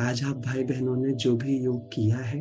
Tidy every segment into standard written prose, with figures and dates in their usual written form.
आज आप भाई बहनों ने जो भी योग किया है,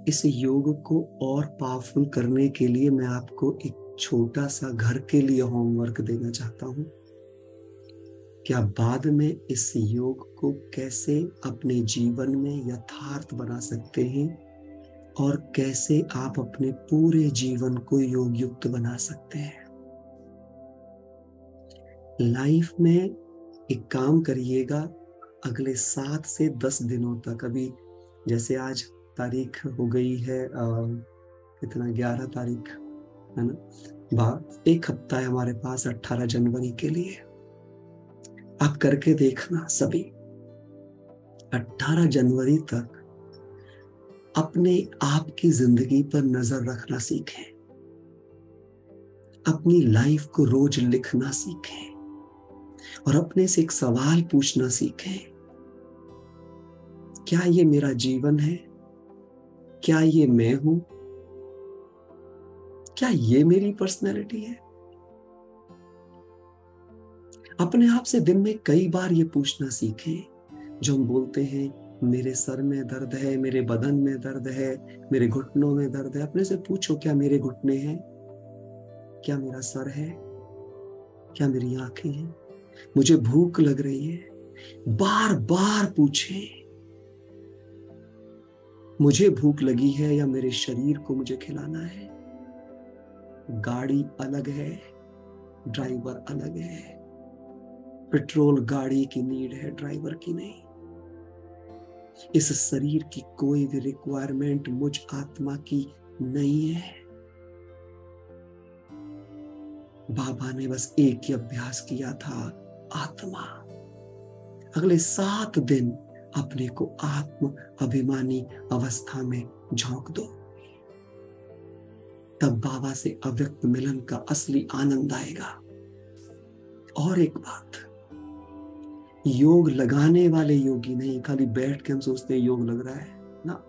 इस योग को और पावरफुल करने के लिए मैं आपको एक छोटा सा घर के लिए होमवर्क देना चाहता हूं कि आप बाद में इस योग को कैसे अपने जीवन में यथार्थ बना सकते हैं और कैसे आप अपने पूरे जीवन को योग युक्त बना सकते हैं। लाइफ में एक काम करिएगा, अगले 7 से 10 दिनों तक, अभी जैसे आज तारीख हो गई है कितना, 11 तारीख है ना, एक हफ्ता है हमारे पास 18 जनवरी के लिए। आप करके देखना सभी, 18 जनवरी तक अपने आप की जिंदगी पर नजर रखना सीखें, अपनी लाइफ को रोज लिखना सीखें और अपने से एक सवाल पूछना सीखें, क्या ये मेरा जीवन है? क्या ये मैं हूं? क्या ये मेरी पर्सनैलिटी है? अपने आप से दिन में कई बार ये पूछना सीखें। जो हम बोलते हैं मेरे सर में दर्द है, मेरे बदन में दर्द है, मेरे घुटनों में दर्द है, अपने से पूछो क्या मेरे घुटने हैं? क्या मेरा सर है? क्या मेरी आंखें हैं? मुझे भूख लग रही है? बार बार पूछें, मुझे भूख लगी है या मेरे शरीर को मुझे खिलाना है? गाड़ी अलग है, ड्राइवर अलग है। पेट्रोल गाड़ी की नीड है, ड्राइवर की नहीं। इस शरीर की कोई भी रिक्वायरमेंट मुझ आत्मा की नहीं है। बाबा ने बस एक ही अभ्यास किया था, आत्मा। अगले 7 दिन अपने को आत्म अभिमानी अवस्था में झोंक दो, तब बाबा से अव्यक्त मिलन का असली आनंद आएगा। और एक बात, योग लगाने वाले योगी नहीं, खाली बैठ के हम सोचते हैं योग लग रहा है ना।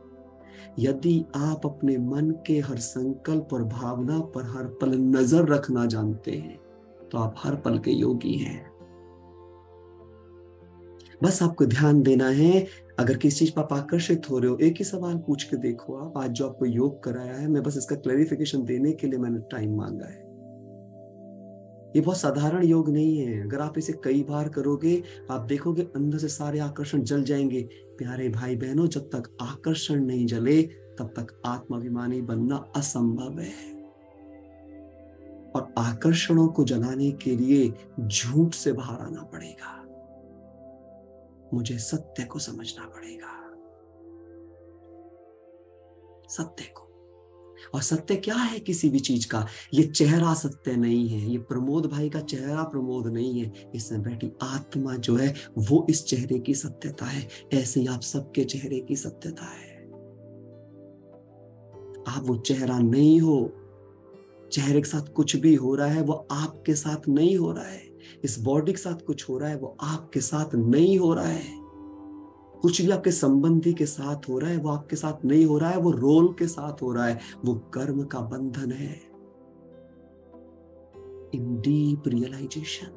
यदि आप अपने मन के हर संकल्प और भावना पर हर पल नजर रखना जानते हैं तो आप हर पल के योगी हैं। बस आपको ध्यान देना है। अगर किसी चीज पर आप आकर्षित हो रहे हो, एक ही सवाल पूछ के देखो। आप आज जो आपको योग कराया है, मैं बस इसका क्लैरिफिकेशन देने के लिए मैंने टाइम मांगा है। ये बहुत साधारण योग नहीं है। अगर आप इसे कई बार करोगे, आप देखोगे अंदर से सारे आकर्षण जल जाएंगे। प्यारे भाई बहनों, जब तक आकर्षण नहीं जले तब तक आत्माभिमानी बनना असंभव है। और आकर्षणों को जलाने के लिए झूठ से बाहर आना पड़ेगा। मुझे सत्य को समझना पड़ेगा, सत्य को। और सत्य क्या है किसी भी चीज का? ये चेहरा सत्य नहीं है, ये प्रमोद भाई का चेहरा प्रमोद नहीं है, इसमें बैठी आत्मा जो है वो इस चेहरे की सत्यता है। ऐसे ही आप सबके चेहरे की सत्यता है। आप वो चेहरा नहीं हो। चेहरे के साथ कुछ भी हो रहा है वो आपके साथ नहीं हो रहा है। इस बॉडी के साथ कुछ हो रहा है वो आपके साथ नहीं हो रहा है। कुछ भी आपके संबंधी के साथ हो रहा है वो आपके साथ नहीं हो रहा है, वो रोल के साथ हो रहा है, वो कर्म का बंधन है। इन डीप रियलाइजेशन,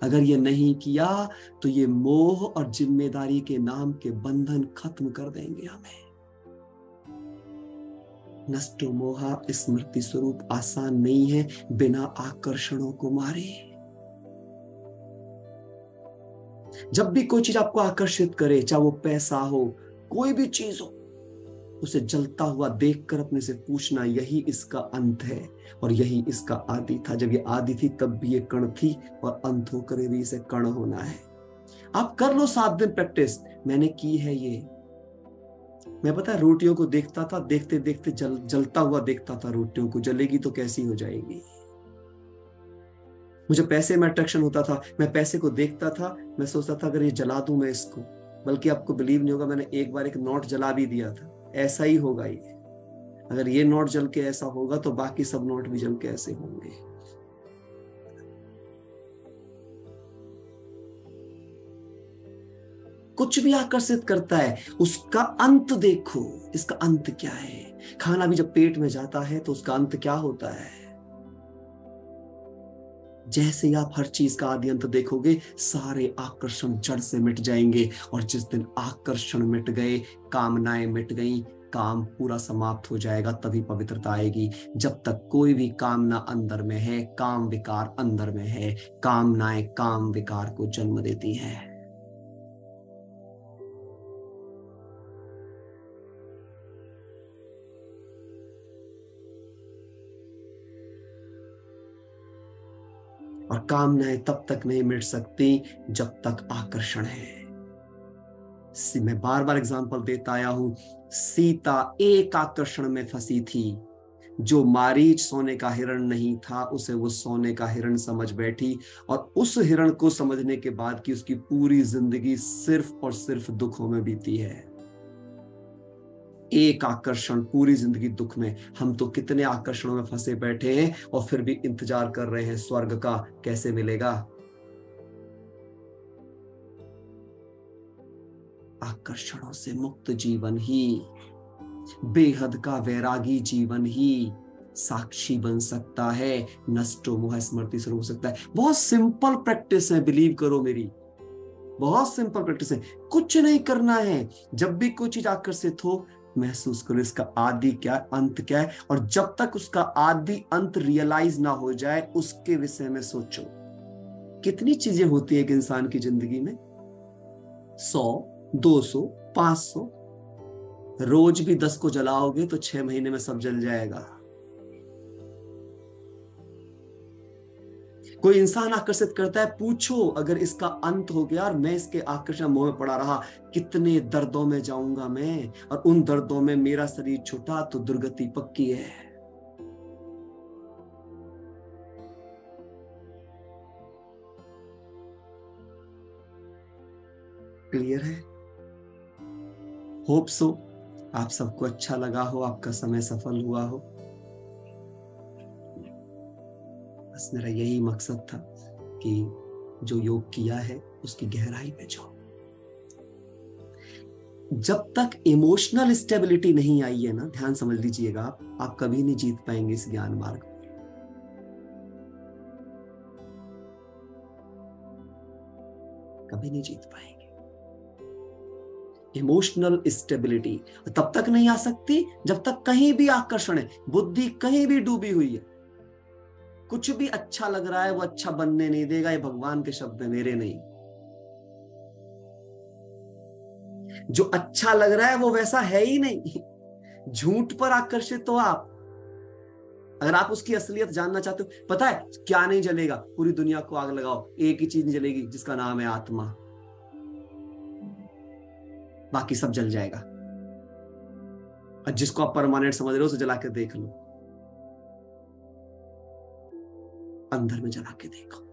अगर ये नहीं किया तो ये मोह और जिम्मेदारी के नाम के बंधन खत्म कर देंगे हमें। नष्टो मोहा स्मृति स्वरूप आसान नहीं है बिना आकर्षणों को मारे। जब भी कोई चीज आपको आकर्षित करे, चाहे वो पैसा हो, कोई भी चीज हो, उसे जलता हुआ देखकर अपने से पूछना, यही इसका अंत है और यही इसका आदि था। जब ये आदि थी तब भी ये कण थी और अंत होकर भी इसे कण होना है। आप कर लो 7 दिन प्रैक्टिस, मैंने की है ये। मैं पता है रोटियों को देखता था, देखते देखते जलता हुआ देखता था रोटियों को, जलेगी तो कैसी हो जाएगी। मुझे पैसे में अट्रैक्शन होता था, मैं पैसे को देखता था, मैं सोचता था अगर ये जला दूं मैं इसको। बल्कि आपको बिलीव नहीं होगा, मैंने एक बार एक नोट जला भी दिया था। ऐसा ही होगा ये। अगर ये नोट जल के ऐसा होगा तो बाकी सब नोट भी जल के ऐसे होंगे। कुछ भी आकर्षित करता है उसका अंत देखो। इसका अंत क्या है? खाना भी जब पेट में जाता है तो उसका अंत क्या होता है? जैसे ही आप हर चीज का आदि अंत देखोगे, सारे आकर्षण जड़ से मिट जाएंगे। और जिस दिन आकर्षण मिट गए, कामनाएं मिट गई, काम पूरा समाप्त हो जाएगा, तभी पवित्रता आएगी। जब तक कोई भी कामना अंदर में है, काम विकार अंदर में है, कामनाएं काम विकार को जन्म देती हैं। और कामनाएं तब तक नहीं मिट सकती जब तक आकर्षण है। मैं बार बार एग्जांपल देता आया हूं, सीता एक आकर्षण में फंसी थी। जो मारीच सोने का हिरण नहीं था, उसे वो सोने का हिरण समझ बैठी, और उस हिरण को समझने के बाद कि उसकी पूरी जिंदगी सिर्फ और सिर्फ दुखों में बीती है। एक आकर्षण, पूरी जिंदगी दुख में। हम तो कितने आकर्षणों में फंसे बैठे हैं और फिर भी इंतजार कर रहे हैं स्वर्ग का, कैसे मिलेगा। आकर्षणों से मुक्त जीवन ही, बेहद का वैरागी जीवन ही साक्षी बन सकता है, नष्टो मोह स्मृति स्वरूप हो सकता है। बहुत सिंपल प्रैक्टिस है, बिलीव करो मेरी, बहुत सिंपल प्रैक्टिस है। कुछ नहीं करना है। जब भी कोई चीज आकर्षित हो, महसूस करो इसका आदि क्या है, अंत क्या है, और जब तक उसका आदि अंत रियलाइज ना हो जाए, उसके विषय में सोचो। कितनी चीजें होती है एक इंसान की जिंदगी में, 100, 200, 500। रोज भी 10 को जलाओगे तो 6 महीने में सब जल जाएगा। कोई इंसान आकर्षित करता है, पूछो अगर इसका अंत हो गया और मैं इसके आकर्षण मोह में पड़ा रहा, कितने दर्दों में जाऊंगा मैं, और उन दर्दों में मेरा शरीर छूटा तो दुर्गति पक्की है। क्लियर है? होप सो आप सबको अच्छा लगा हो, आपका समय सफल हुआ हो। बस मेरा यही मकसद था कि जो योग किया है उसकी गहराई में जाओ। जब तक इमोशनल स्टेबिलिटी नहीं आई है ना, ध्यान समझ लीजिएगा, आप कभी नहीं जीत पाएंगे इस ज्ञान मार्ग में। कभी नहीं जीत पाएंगे। इमोशनल स्टेबिलिटी तब तक नहीं आ सकती जब तक कहीं भी आकर्षण है, बुद्धि कहीं भी डूबी हुई है। कुछ भी अच्छा लग रहा है वो अच्छा बनने नहीं देगा, ये भगवान के शब्द है, मेरे नहीं। जो अच्छा लग रहा है वो वैसा है ही नहीं। झूठ पर आकर्षित हो आप। अगर आप उसकी असलियत जानना चाहते हो, पता है क्या नहीं जलेगा? पूरी दुनिया को आग लगाओ, एक ही चीज नहीं जलेगी, जिसका नाम है आत्मा। बाकी सब जल जाएगा। और जिसको आप परमानेंट समझ रहे हो उसे जला के देख लो, अंदर में जला के देखो।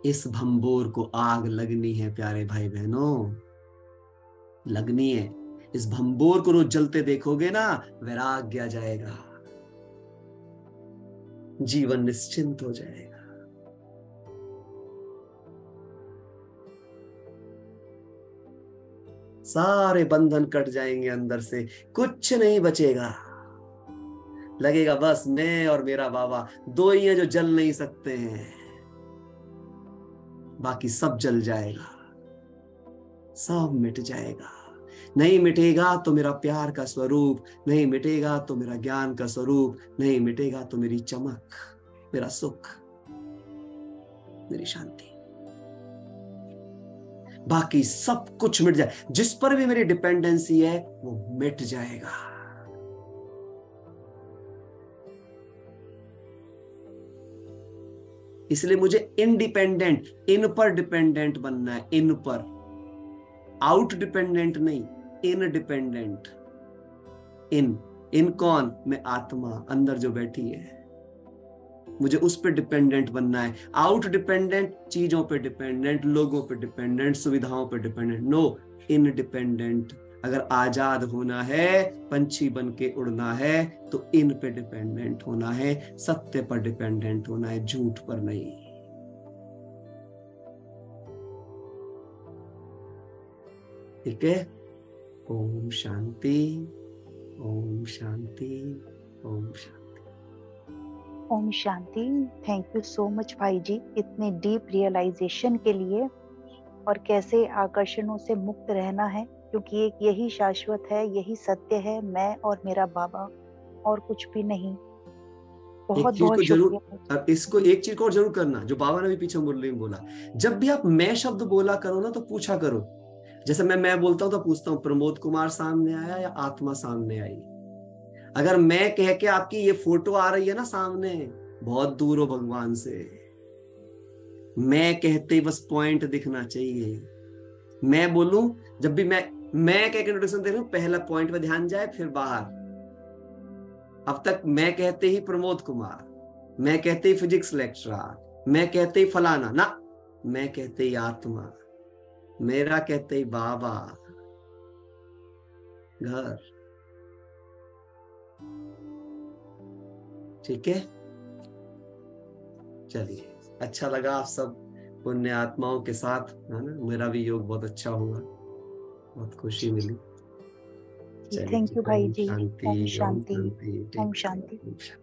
इस भंबोर को आग लगनी है प्यारे भाई बहनों, लगनी है। इस भंबोर को रोज जलते देखोगे ना, वैराग्य आ जाएगा, जीवन निश्चिंत हो जाएगा। सारे बंधन कट जाएंगे अंदर से, कुछ नहीं बचेगा। लगेगा बस मैं और मेरा बाबा दो ही हैं जो जल नहीं सकते हैं, बाकी सब जल जाएगा, सब मिट जाएगा। नहीं मिटेगा तो मेरा प्यार का स्वरूप, नहीं मिटेगा तो मेरा ज्ञान का स्वरूप, नहीं मिटेगा तो मेरी चमक, मेरा सुख, मेरी शांति, बाकी सब कुछ मिट जाए। जिस पर भी मेरी डिपेंडेंसी है वो मिट जाएगा। इसलिए मुझे इंडिपेंडेंट, इन पर डिपेंडेंट बनना है, इन पर, आउट डिपेंडेंट नहीं, इन डिपेंडेंट। इन इन कौन? मैं आत्मा अंदर जो बैठी है, मुझे उस पर डिपेंडेंट बनना है। आउट डिपेंडेंट, चीजों पे डिपेंडेंट, लोगों पे डिपेंडेंट, सुविधाओं पे डिपेंडेंट, नो, इन डिपेंडेंट। अगर आजाद होना है, पंछी बन के उड़ना है, तो इन पे डिपेंडेंट होना है, सत्य पर डिपेंडेंट होना है, झूठ पर नहीं। ठीक है? Om Shanti, Om Shanti, Om Shanti. Om Shanti. Thank you so much भाई जी, इतने डीप रियलाइजेशन के लिए, और कैसे आकर्षणों से मुक्त रहना है, क्योंकि एक यही शाश्वत है, यही सत्य है, मैं और मेरा बाबा, और कुछ भी नहीं। बहुत एक चीज बहुत को जरूर, शुक्रिया। और इसको एक चीज को और जरूर करना, जो बाबा ने भी पीछे मुरली में बोला, जब भी आप मैं शब्द बोला करो ना, तो पूछा करो। जैसे मैं बोलता हूँ तो पूछता हूँ, प्रमोद कुमार सामने आया या आत्मा सामने आई। अगर मैं कह के आपकी ये फोटो आ रही है ना सामने, बहुत दूर हो भगवान से। मैं कहते ही बस पॉइंट दिखना चाहिए। मैं बोलूं, जब भी मैं कह के इंट्रोडक्शन दे रहा हूं, पहला पॉइंट पे ध्यान जाए, फिर बाहर। अब तक मैं कहते ही प्रमोद कुमार, मैं कहते ही फिजिक्स लेक्चरर, मैं कहते ही फलाना ना, मैं कहते ही आत्मा, मेरा कहते ही बाबा, घर। ठीक है, चलिए, अच्छा लगा आप सब पुण्य आत्माओं के साथ, है ना। मेरा भी योग बहुत अच्छा हुआ, बहुत खुशी मिली। चलिए थैंक जी, यू भाई ओम जी। शांति, ओम ओम शांति। शांति, ओम टेक शांति। केयर।